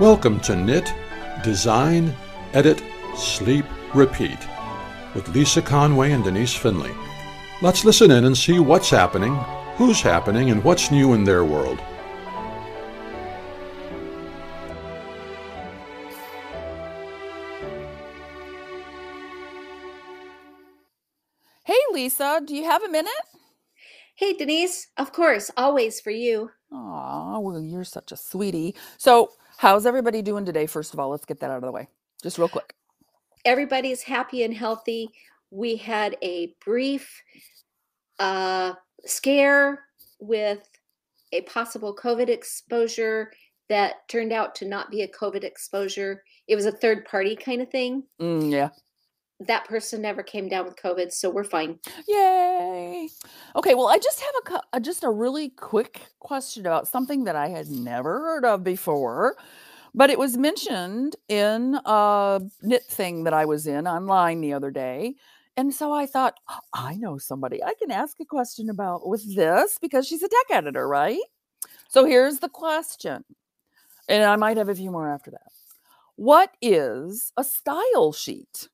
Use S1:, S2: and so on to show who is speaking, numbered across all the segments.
S1: Welcome to Knit, Design, Edit, Sleep, Repeat with Lisa Conway and Denise Finley. Let's listen in and see what's happening, who's happening, and what's new in their world.
S2: Hey, Lisa, do you have a minute?
S3: Hey, Denise. Of course, always for you.
S2: Aw, well, you're such a sweetie. So, how's everybody doing today? First of all, let's get that out of the way. Just real quick.
S3: Everybody's happy and healthy. We had a brief scare with a possible COVID exposure that turned out to not be a COVID exposure. It was a third party kind of thing.
S2: Yeah.
S3: That person never came down with COVID, so we're fine.
S2: Yay. Okay, well, I just have just a really quick question about something that I had never heard of before, but it was mentioned in a knit thing that I was in online the other day. And so I thought, "Oh, I know somebody I can ask a question about with this because she's a tech editor, right?" So here's the question, and I might have a few more after that. What is a style sheet?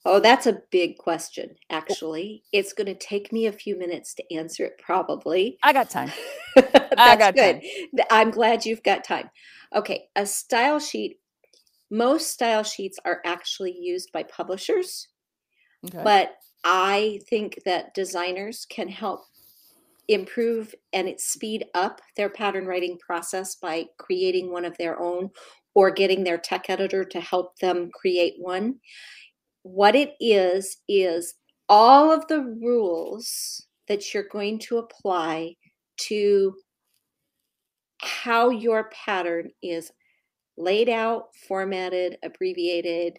S3: Oh, that's a big question, actually. It's going to take me a few minutes to answer it, probably.
S2: I got time.
S3: That's good. I'm glad you've got time. Okay, a style sheet. Most style sheets are actually used by publishers,
S2: Okay.
S3: but I think that designers can help improve and speed up their pattern writing process by creating one of their own or getting their tech editor to help them create one. What it is all of the rules that you're going to apply to how your pattern is laid out, formatted, abbreviated,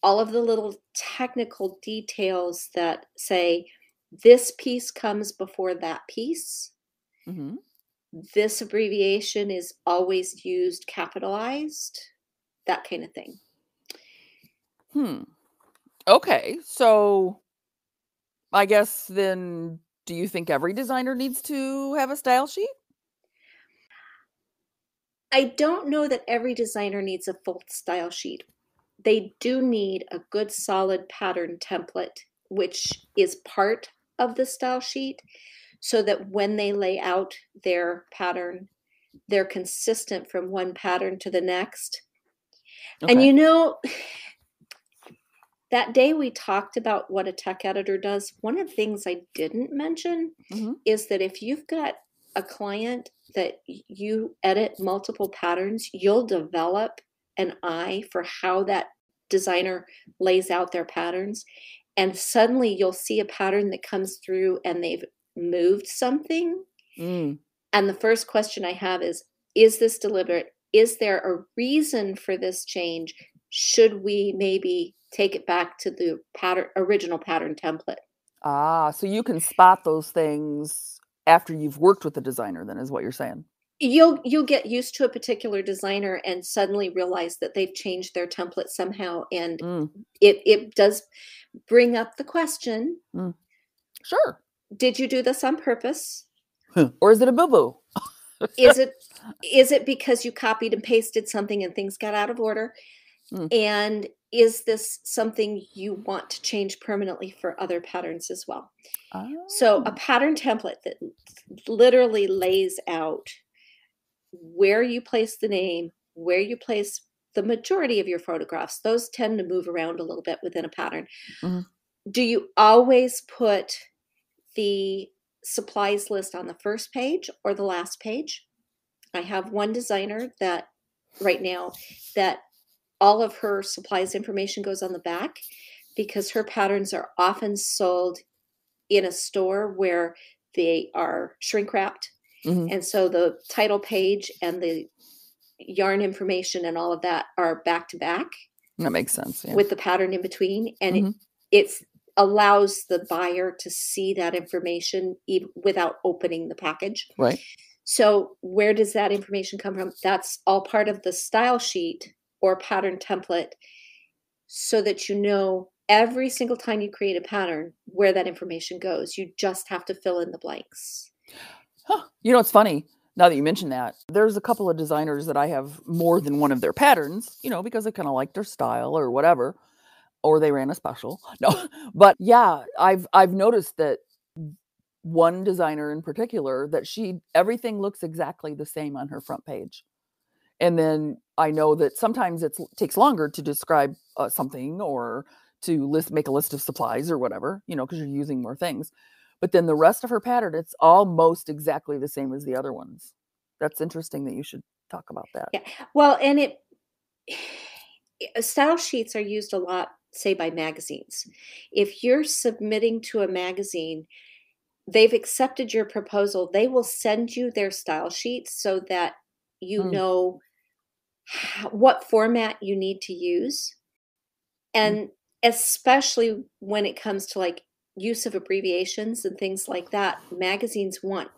S3: all of the little technical details that say this piece comes before that piece.
S2: Mm-hmm.
S3: This abbreviation is always used capitalized, that kind of thing.
S2: Okay, so I guess then, do you think every designer needs to have a style sheet?
S3: I don't know that every designer needs a full style sheet. They do need a good solid pattern template, which is part of the style sheet, so that when they lay out their pattern, they're consistent from one pattern to the next.
S2: Okay.
S3: And you know, that day we talked about what a tech editor does. One of the things I didn't mention is that if you've got a client that you edit multiple patterns, you'll develop an eye for how that designer lays out their patterns. And suddenly you'll see a pattern that comes through and they've moved something. And the first question I have is this deliberate? Is there a reason for this change? Should we maybe take it back to the original pattern template?
S2: So you can spot those things after you've worked with the designer, then, is what you're saying.
S3: You'll get used to a particular designer and suddenly realize that they've changed their template somehow, and it does bring up the question.
S2: Sure.
S3: Did you do this on purpose?
S2: Or is it a boo-boo?
S3: Is it because you copied and pasted something and things got out of order? And is this something you want to change permanently for other patterns as well? So a pattern template that literally lays out where you place the name, where you place the majority of your photographs. Those tend to move around a little bit within a pattern. Do you always put the supplies list on the first page or the last page? I have one designer that right now that all of her supplies information goes on the back because her patterns are often sold in a store where they are shrink wrapped. And so the title page and the yarn information and all of that are back to back.
S2: That makes sense. Yeah.
S3: With the pattern in between. And it allows the buyer to see that information even without opening the package.
S2: Right.
S3: So where does that information come from? That's all part of the style sheet or pattern template, so that you know every single time you create a pattern where that information goes. You just have to fill in the blanks.
S2: You know, it's funny. Now that you mention that, there's a couple of designers that I have more than one of their patterns, because I kind of like their style or whatever, or they ran a special. No, but yeah, I've noticed that one designer in particular that everything looks exactly the same on her front page. And then I know that sometimes it takes longer to describe something or to make a list of supplies or whatever, because you're using more things. But then the rest of her pattern, it's almost exactly the same as the other ones. That's interesting that you should talk about that.
S3: Yeah. Well, and style sheets are used a lot, say, by magazines. If you're submitting to a magazine, they've accepted your proposal, they will send you their style sheet so that you know what format you need to use. And especially when it comes to like use of abbreviations and things like that, magazines want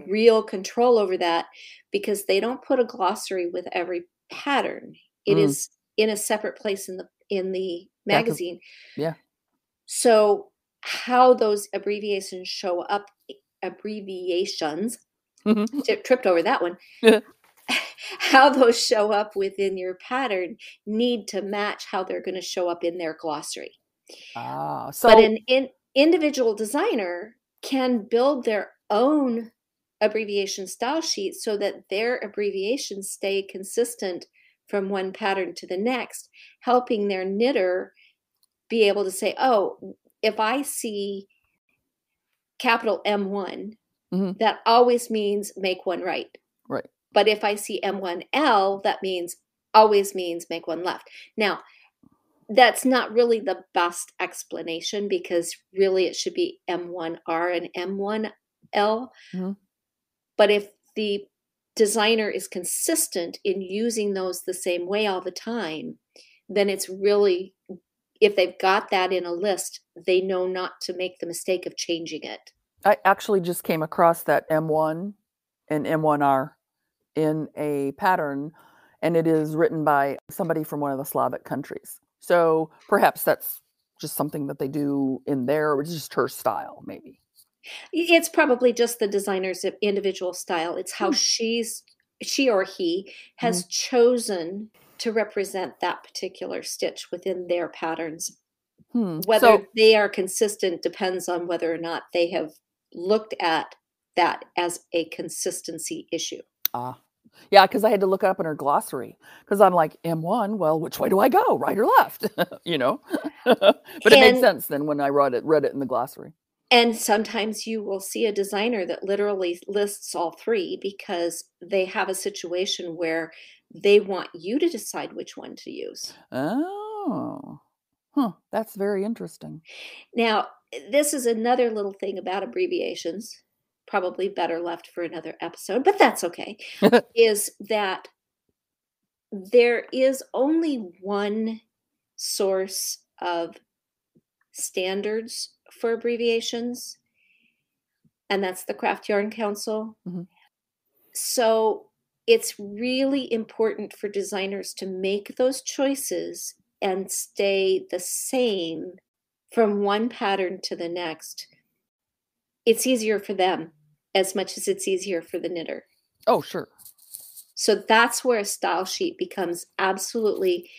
S3: real control over that because they don't put a glossary with every pattern. It is in a separate place in the magazine.
S2: Yeah.
S3: So how those abbreviations show up, tripped over that one. How those show up within your pattern need to match how they're going to show up in their glossary. But an individual designer can build their own abbreviation style sheet so that their abbreviations stay consistent from one pattern to the next, helping their knitter be able to say, oh, if I see capital M1, that always means make one right.
S2: Right.
S3: But if I see M1L, that always means make one left. Now, that's not really the best explanation because really it should be M1R and M1L. But if the designer is consistent in using those the same way all the time, then it's really, if they've got that in a list, they know not to make the mistake of changing it.
S2: I actually just came across that M1 and M1R in a pattern, and it is written by somebody from one of the Slavic countries. So perhaps that's just something that they do in there, or just her style, maybe.
S3: It's probably just the designer's individual style. It's how she or he has chosen to represent that particular stitch within their patterns. Whether they are consistent depends on whether or not they have looked at that as a consistency issue.
S2: Yeah, because I had to look it up in her glossary because I'm like, M1, well, which way do I go, right or left? But it made sense then when I read it in the glossary.
S3: And sometimes you will see a designer that literally lists all three because they have a situation where they want you to decide which one to use.
S2: Oh, that's very interesting.
S3: Now, this is another little thing about abbreviations, probably better left for another episode, but that's okay, is that there is only one source of standards for abbreviations, and that's the Craft Yarn Council. So it's really important for designers to make those choices and stay the same from one pattern to the next. It's easier for them as much as it's easier for the knitter.
S2: Oh, sure.
S3: So that's where a style sheet becomes absolutely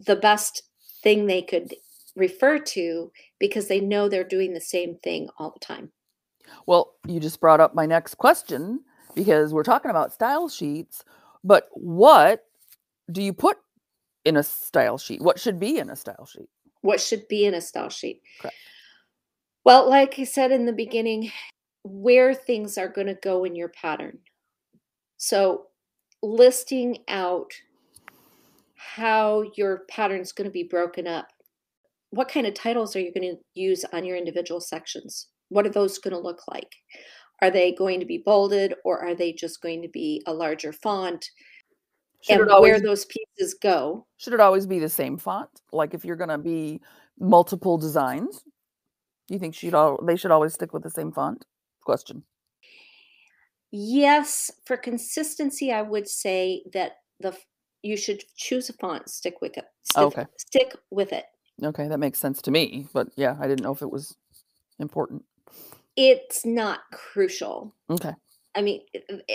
S3: the best thing they could refer to because they know they're doing the same thing all the time.
S2: Well, you just brought up my next question because we're talking about style sheets, but what do you put in a style sheet? What should be in a style sheet?
S3: What should be in a style sheet?
S2: Correct.
S3: Well, like I said in the beginning, where things are going to go in your pattern. So listing out how your pattern's going to be broken up. What kind of titles are you going to use on your individual sections? What are those going to look like? Are they going to be bolded or are they just going to be a larger font? Where those pieces go.
S2: Should it always be the same font? Like if you're going to be multiple designs, do you think they should always stick with the same font? Question.
S3: Yes, for consistency, I would say that you should choose a font, stick with it. Stick with it.
S2: Okay, that makes sense to me, but yeah, I didn't know if it was important.
S3: It's not crucial.
S2: Okay.
S3: I mean,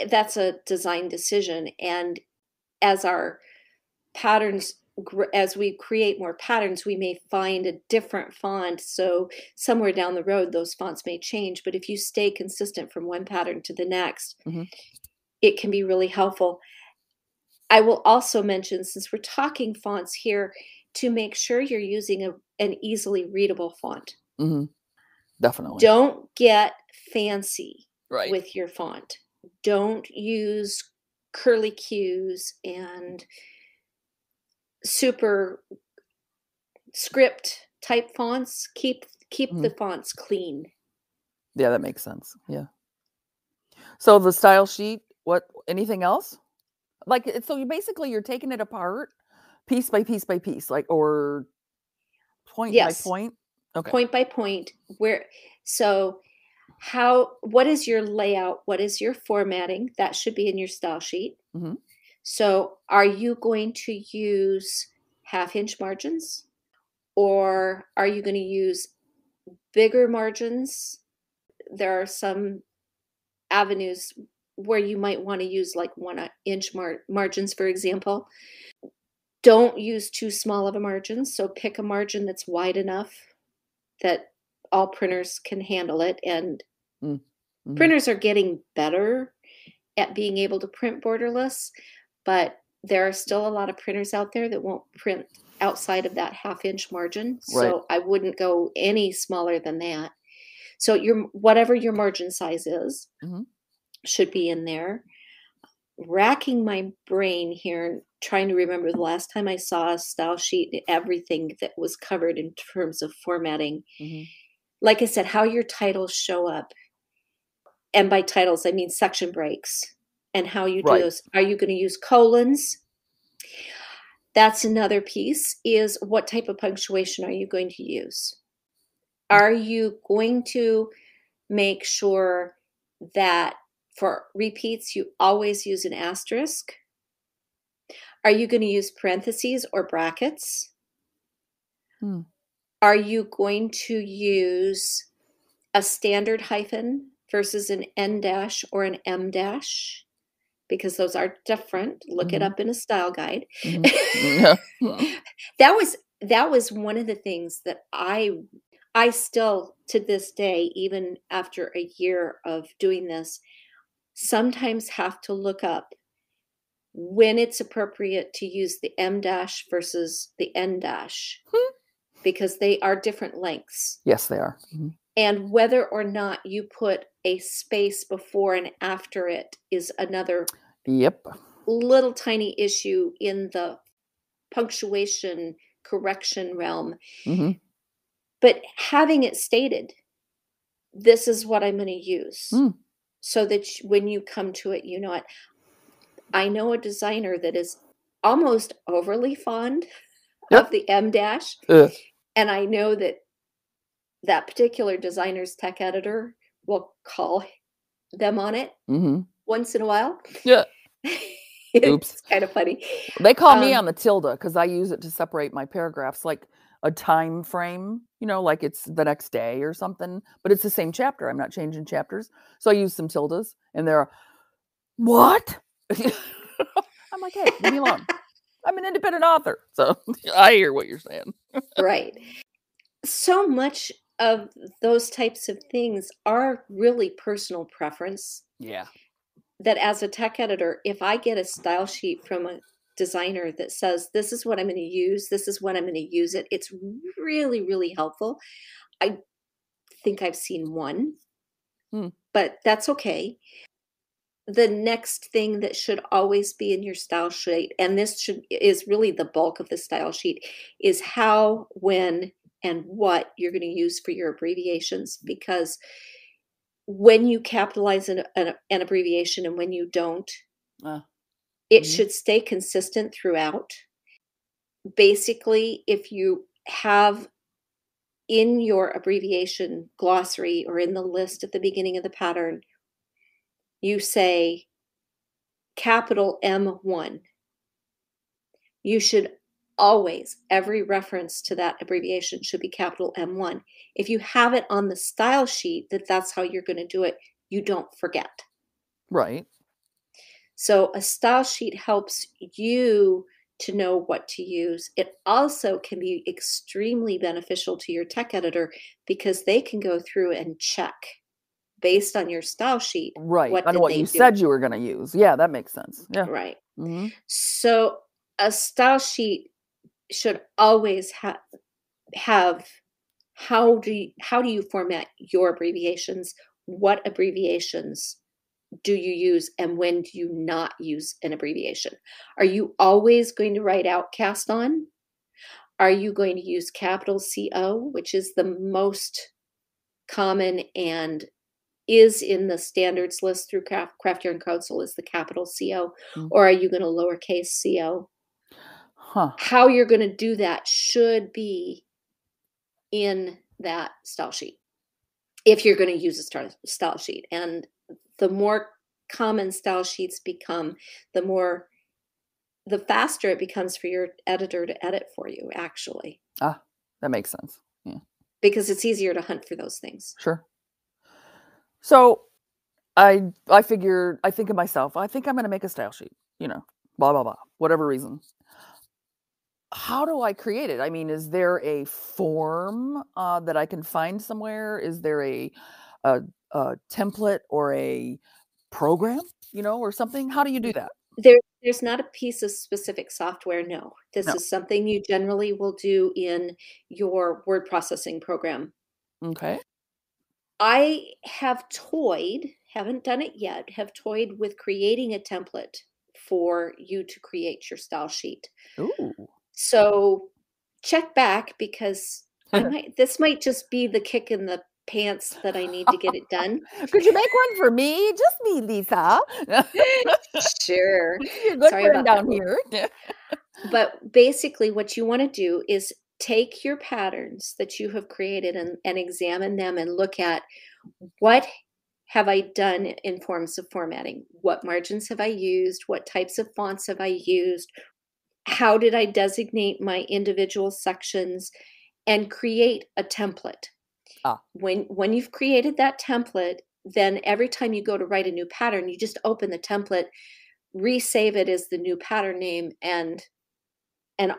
S3: that's a design decision. And as our patterns, as we create more patterns, we may find a different font. So somewhere down the road, those fonts may change. But if you stay consistent from one pattern to the next, it can be really helpful. I will also mention, since we're talking fonts here, to make sure you're using an easily readable font.
S2: Definitely.
S3: Don't get fancy
S2: Right.
S3: with your font. Don't use curly cues and super script type fonts. Keep the fonts clean.
S2: Yeah, that makes sense. Yeah. So the style sheet, anything else? Like, so you're taking it apart piece by piece by piece, like, or point by point? Okay.
S3: Point by point. What is your layout? What is your formatting? That should be in your style sheet. So are you going to use 1/2 inch margins, or are you going to use bigger margins? There are some avenues where you might want to use like 1-inch margins, for example. Don't use too small of a margin. So pick a margin that's wide enough that all printers can handle it. And printers are getting better at being able to print borderless, but there are still a lot of printers out there that won't print outside of that 1/2 inch margin. So I wouldn't go any smaller than that. So whatever your margin size is should be in there. Racking my brain here, trying to remember the last time I saw a style sheet, everything that was covered in terms of formatting. Like I said, how your titles show up. And by titles, I mean section breaks and how you do those. Are you going to use colons? That's another piece, is what type of punctuation are you going to use? Are you going to make sure that for repeats, you always use an asterisk? Are you going to use parentheses or brackets? Are you going to use a standard hyphen versus an N dash or an M dash? Because those are different. Look it up in a style guide. That was one of the things that I still, to this day, even after a year of doing this, sometimes have to look up when it's appropriate to use the M dash versus the N dash, because they are different lengths.
S2: Yes, they are.
S3: And whether or not you put a space before and after it is another little tiny issue in the punctuation correction realm. But having it stated, this is what I'm going to use, so that when you come to it, you know it. I know a designer that is almost overly fond of the M dash. And I know that particular designer's tech editor will call them on it once in a while. It's kind of funny.
S2: They call me on the tilde because I use it to separate my paragraphs, like a time frame, like it's the next day or something, but it's the same chapter. I'm not changing chapters. So I use some tildes, and they're, what? I'm like, hey, leave me alone. I'm an independent author. So I hear what you're saying.
S3: Right. So much of those types of things are really personal preference.
S2: Yeah.
S3: That as a tech editor, if I get a style sheet from a designer that says, this is what I'm going to use, this is when I'm going to use it, it's really, really helpful. I think I've seen one, but that's okay. The next thing that should always be in your style sheet, and this is really the bulk of the style sheet, is how, when, and what you're going to use for your abbreviations. Because when you capitalize an abbreviation and when you don't, it should stay consistent throughout. Basically, if you have in your abbreviation glossary or in the list at the beginning of the pattern, you say capital M1, you should always, every reference to that abbreviation should be capital M1. If you have it on the style sheet that's how you're going to do it, you don't forget.
S2: Right.
S3: So a style sheet helps you to know what to use. It also can be extremely beneficial to your tech editor because they can go through and check based on your style sheet,
S2: Right.
S3: what
S2: I know
S3: did
S2: what
S3: they
S2: you
S3: do?
S2: said you were going to use. Yeah, that makes sense. Yeah.
S3: Right.
S2: Hmm.
S3: So a style sheet should always have how do you format your abbreviations? What abbreviations do you use and when do you not use an abbreviation? Are you always going to write outcast on? Are you going to use capital CO, which is the most common and is in the standards list through Craft Yarn Council is the capital CO,
S2: Mm.
S3: or are you going to lowercase co?
S2: Huh.
S3: How you're going to do that should be in that style sheet if you're going to use a style sheet. And the more common style sheets become, the faster it becomes for your editor to edit for you, actually,
S2: Ah, that makes sense. Yeah,
S3: because it's easier to hunt for those things.
S2: sure. So I figured, I think of myself, I think I'm going to make a style sheet, blah, blah, blah, whatever reason. How do I create it? I mean, is there a form that I can find somewhere? Is there a, a template or a program, or something? How do you do that?
S3: There's not a piece of specific software, no. This
S2: No.
S3: is something you generally will do in your word processing program.
S2: Okay.
S3: I have toyed, haven't done it yet, have toyed with creating a template for you to create your style sheet.
S2: Ooh.
S3: So check back because this might just be the kick in the pants that I need to get it done.
S2: Could you make one for me? Just me, Lisa.
S3: Sure.
S2: You're a good
S3: Sorry
S2: friend
S3: about that,
S2: down
S3: folks.
S2: here.
S3: But basically what you want to do is take your patterns that you have created and examine them and look at what have I done in forms of formatting? What margins have I used? What types of fonts have I used? How did I designate my individual sections and create a template?
S2: Ah.
S3: When you've created that template, then every time you go to write a new pattern, you just open the template, resave it as the new pattern name, and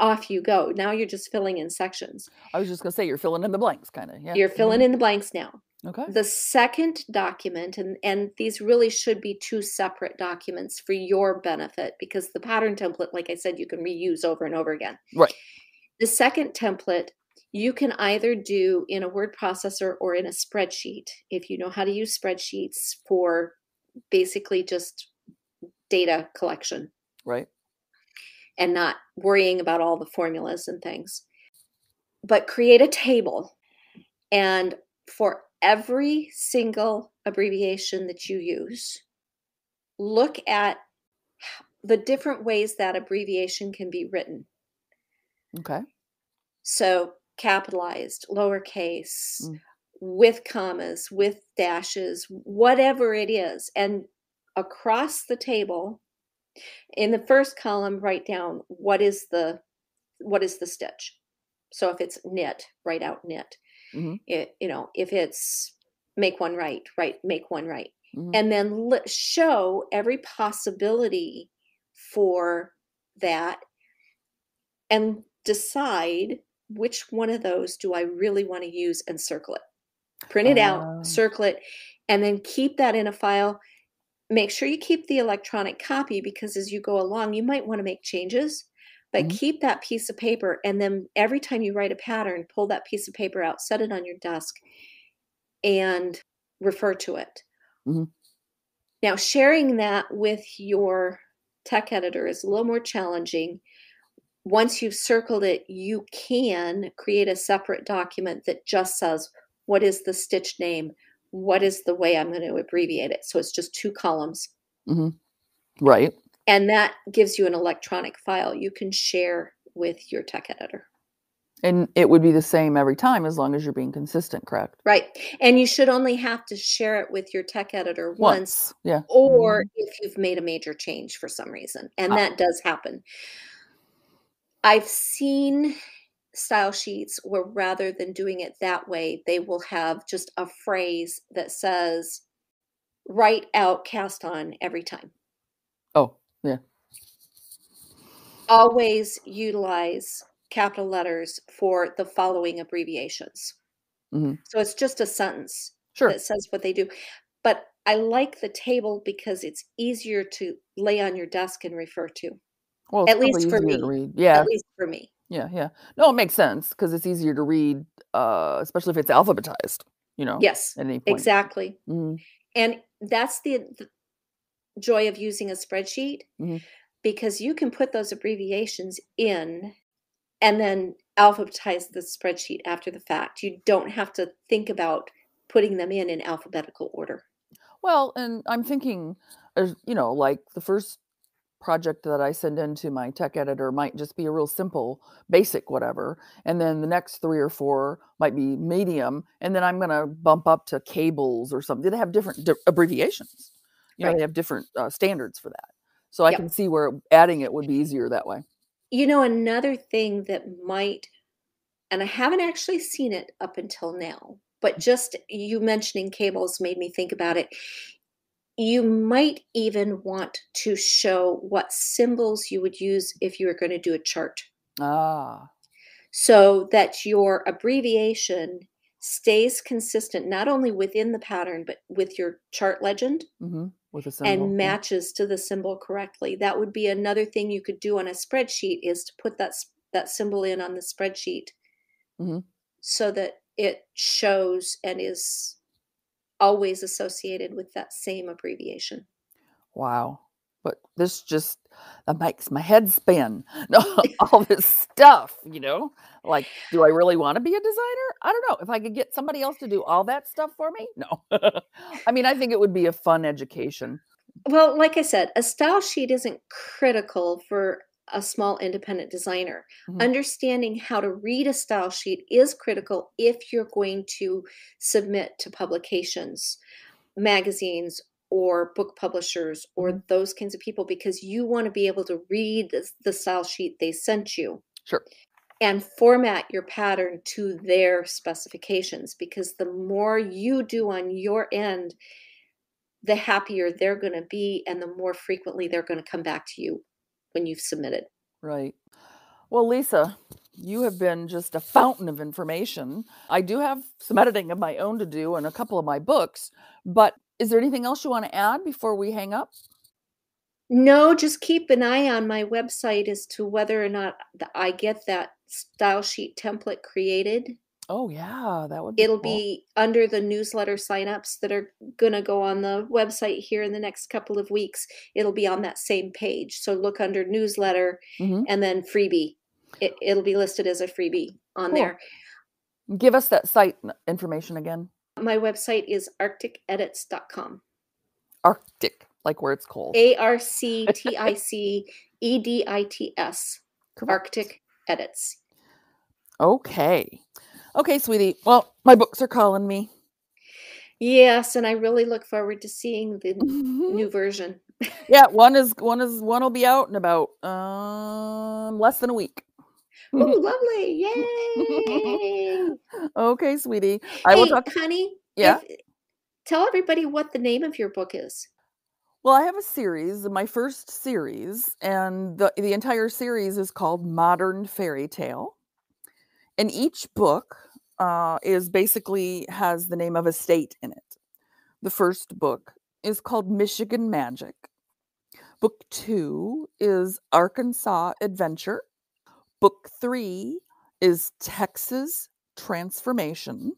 S3: off you go. Now you're just filling in sections.
S2: I was just going to say, you're filling in the blanks, kind of. Yeah.
S3: You're filling in the blanks now.
S2: Okay.
S3: The second document, and these really should be two separate documents for your benefit because the pattern template, like I said, you can reuse over and over again.
S2: Right.
S3: The second template, you can either do in a word processor or in a spreadsheet if you know how to use spreadsheets for basically just data collection.
S2: Right.
S3: And not worrying about all the formulas and things. But create a table, and for every single abbreviation that you use, look at the different ways that abbreviation can be written.
S2: Okay.
S3: So capitalized, lowercase, with commas, with dashes, whatever it is. And across the table, in the first column, write down what is the stitch. So if it's knit, write out knit.
S2: Mm-hmm.
S3: If it's make one right, make one right.
S2: Mm-hmm.
S3: And then show every possibility for that and decide which one of those do I really want to use and circle it. Print it out, circle it, and then keep that in a file. Make sure you keep the electronic copy because as you go along, you might want to make changes. But keep that piece of paper, and then every time you write a pattern, pull that piece of paper out, set it on your desk, and refer to it.
S2: Mm-hmm.
S3: Now, sharing that with your tech editor is a little more challenging. Once you've circled it, you can create a separate document that just says, what is the stitch name? What is the way I'm going to abbreviate it? So it's just 2 columns.
S2: Mm-hmm. Right.
S3: And that gives you an electronic file you can share with your tech editor.
S2: And it would be the same every time as long as you're being consistent, correct?
S3: Right. And you should only have to share it with your tech editor once.
S2: Yeah.
S3: Or if you've made a major change for some reason. And that does happen. I've seen style sheets where rather than doing it that way, they will have just a phrase that says, write out cast on every time.
S2: Oh, yeah.
S3: Always utilize capital letters for the following abbreviations.
S2: Hmm.
S3: So it's just a sentence
S2: Sure.
S3: that says what they do. But I like the table because it's easier to lay on your desk and refer to.
S2: Well, it's
S3: At
S2: probably
S3: least for
S2: easier to
S3: me.
S2: read. Yeah.
S3: At least for me.
S2: Yeah. Yeah. No, it makes sense because it's easier to read, especially if it's alphabetized,
S3: Yes,
S2: at any point.
S3: exactly.
S2: Hmm.
S3: And that's the joy of using a spreadsheet,
S2: Hmm.
S3: because you can put those abbreviations in and then alphabetize the spreadsheet after the fact. You don't have to think about putting them in alphabetical order.
S2: Well, and I'm thinking, like the first project that I send into my tech editor might just be a real simple, basic whatever. And then the next 3 or 4 might be medium. And then I'm going to bump up to cables or something. They have different abbreviations.
S3: Right.
S2: They have different standards for that. So I
S3: Yep.
S2: can see where adding it would be easier that way.
S3: Another thing that might, and I haven't actually seen it up until now, but just you mentioning cables made me think about it. You might even want to show what symbols you would use if you were going to do a chart,
S2: Ah.
S3: so that your abbreviation stays consistent, not only within the pattern, but with your chart legend
S2: With a symbol.
S3: and
S2: Yeah.
S3: matches to the symbol correctly. That would be another thing you could do on a spreadsheet, is to put that symbol in on the spreadsheet
S2: Hmm.
S3: so that it shows and is always associated with that same abbreviation.
S2: Wow. But this just that makes my head spin. No, all this stuff, Like, do I really want to be a designer? I don't know. If I could get somebody else to do all that stuff for me, no. I mean, I think it would be a fun education.
S3: Well, like I said, a style sheet isn't critical for a small independent designer.
S2: Mhm.
S3: Understanding how to read a style sheet is critical if you're going to submit to publications, magazines, or book publishers, or
S2: Mhm.
S3: those kinds of people, because you want to be able to read the style sheet they sent you
S2: Sure.
S3: and format your pattern to their specifications, because the more you do on your end, the happier they're going to be and the more frequently they're going to come back to you when you've submitted.
S2: Right. Well, Lisa, you have been just a fountain of information. I do have some editing of my own to do and a couple of my books, but is there anything else you want to add before we hang up?
S3: No, just keep an eye on my website as to whether or not I get that style sheet template created.
S2: Oh, yeah, that would be
S3: It'll
S2: cool.
S3: be under the newsletter signups that are going to go on the website here in the next couple of weeks. It'll be on that same page. So look under newsletter
S2: Mhm.
S3: and then freebie. It'll be listed as a freebie on
S2: Cool.
S3: there.
S2: Give us that site information again.
S3: My website is arcticedits.com.
S2: Arctic, like where it's cold.
S3: ARCTICEDITS.
S2: Correct.
S3: Arctic Edits.
S2: Okay. Okay, sweetie. Well, my books are calling me.
S3: Yes, and I really look forward to seeing the new version.
S2: Yeah, one will be out in about less than a week.
S3: Oh, lovely. Yay.
S2: Okay, sweetie. I will
S3: Hey,
S2: talk.
S3: honey,
S2: Yeah.
S3: tell everybody what the name of your book is.
S2: Well, I have a series, my first series, and the entire series is called Modern Fairy Tale. And each book is basically has the name of a state in it. The first book is called Michigan Magic. Book 2 is Arkansas Adventure. Book 3 is Texas Transformation.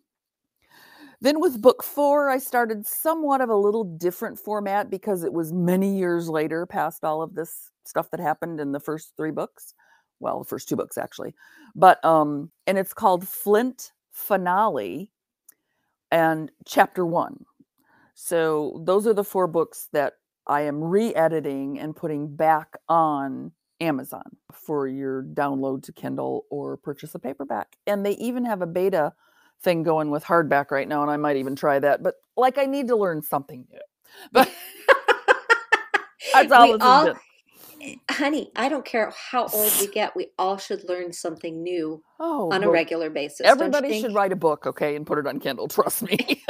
S2: Then with book 4, I started somewhat of a little different format because it was many years later past all of this stuff that happened in the first 3 books. Well, the first 2 books actually. But and it's called Flint Finale and Chapter 1. So those are the 4 books that I am re-editing and putting back on Amazon for your download to Kindle or purchase a paperback. And they even have a beta thing going with hardback right now, and I might even try that. But like, I need to learn something new. But that's all this has been.
S3: Honey, I don't care how old we get, we all should learn something new on a
S2: well,
S3: regular basis.
S2: Everybody
S3: don't you
S2: should
S3: think?
S2: write a book, okay, and put it on Kindle. Trust me.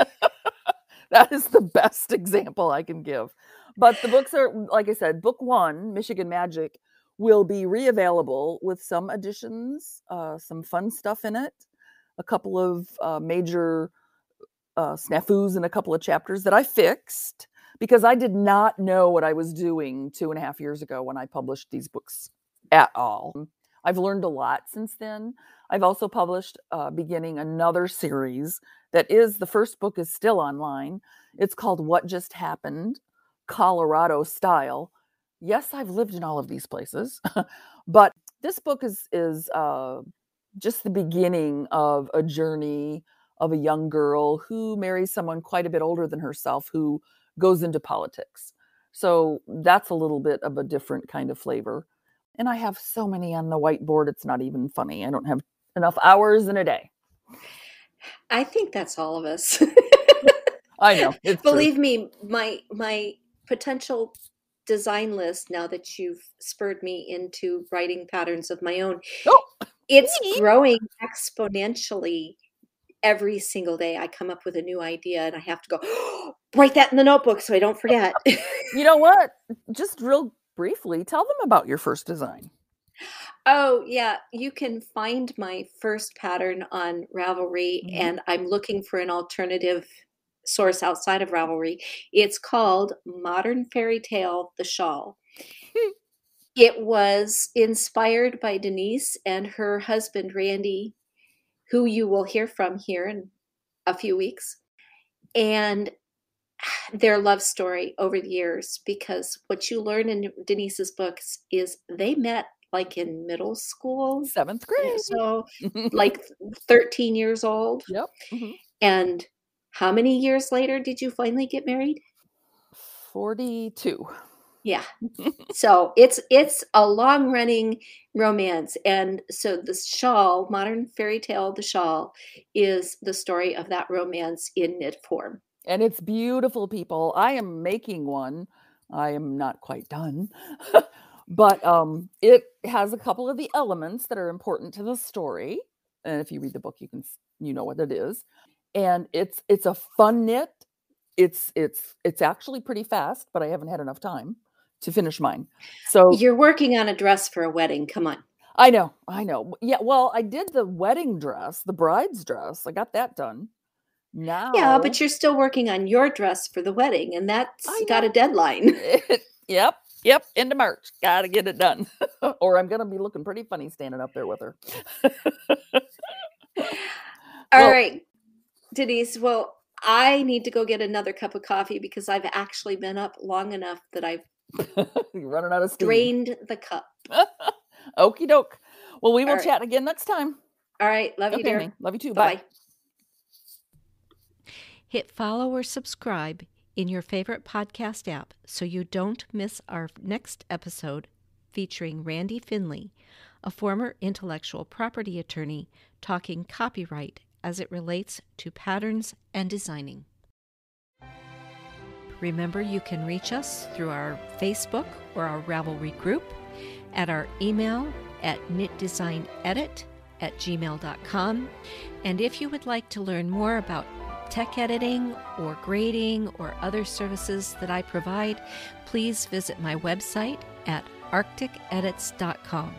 S2: That is the best example I can give. But the books are, like I said, book 1, Michigan Magic, will be reavailable with some additions, some fun stuff in it, a couple of major snafus in a couple of chapters that I fixed because I did not know what I was doing 2.5 years ago when I published these books at all. I've learned a lot since then. I've also published, beginning another series that is, the first book is still online. It's called What Just Happened, Colorado Style. Yes, I've lived in all of these places, but this book is just the beginning of a journey of a young girl who marries someone quite a bit older than herself who goes into politics. So that's a little bit of a different kind of flavor. And I have so many on the whiteboard, it's not even funny. I don't have enough hours in a day.
S3: I think that's all of us.
S2: I know. It's
S3: Believe
S2: true.
S3: me, my potential design list, now that you've spurred me into writing patterns of my own,
S2: Oh,
S3: it's
S2: me?
S3: growing exponentially. Every single day I come up with a new idea and I have to go, write that in the notebook so I don't forget.
S2: You know what? Just real briefly, tell them about your first design.
S3: Oh, yeah. You can find my first pattern on Ravelry, and I'm looking for an alternative source outside of Ravelry. It's called Modern Fairy Tale, the Shawl. It was inspired by Denise and her husband, Randy, who you will hear from here in a few weeks, and their love story over the years, because what you learn in Denise's books is they met like in middle school.
S2: 7th grade.
S3: So like 13 years old.
S2: Yep.
S3: And how many years later did you finally get married?
S2: 42.
S3: Yeah. So it's a long running romance. And so the shawl, Modern Fairy Tale, the Shawl, is the story of that romance in knit form.
S2: And it's beautiful, people. I am making one. I am not quite done. But it has a couple of the elements that are important to the story. And if you read the book, you know what it is. And it's a fun knit. It's actually pretty fast, but I haven't had enough time to finish mine. So
S3: you're working on a dress for a wedding. Come on.
S2: I know. Yeah, well, I did the wedding dress, the bride's dress. I got that done. Now,
S3: yeah, but you're still working on your dress for the wedding, and that's got a deadline.
S2: Yep, into March. Gotta get it done. Or I'm gonna be looking pretty funny standing up there with her.
S3: All right, Denise. Well, I need to go get another cup of coffee because I've actually been up long enough that I've
S2: running out of steam.
S3: Drained the cup.
S2: Okie doke. Well, we will chat again next time.
S3: All right. Love you, dear.
S2: Honey. Love you too.
S3: Bye.
S2: Bye.
S4: Hit follow or subscribe in your favorite podcast app so you don't miss our next episode featuring Randy Finley, a former intellectual property attorney, talking copyright as it relates to patterns and designing. Remember, you can reach us through our Facebook or our Ravelry group, at our email at knitdesignedit@gmail.com. And if you would like to learn more about tech editing or grading or other services that I provide, please visit my website at arcticedits.com.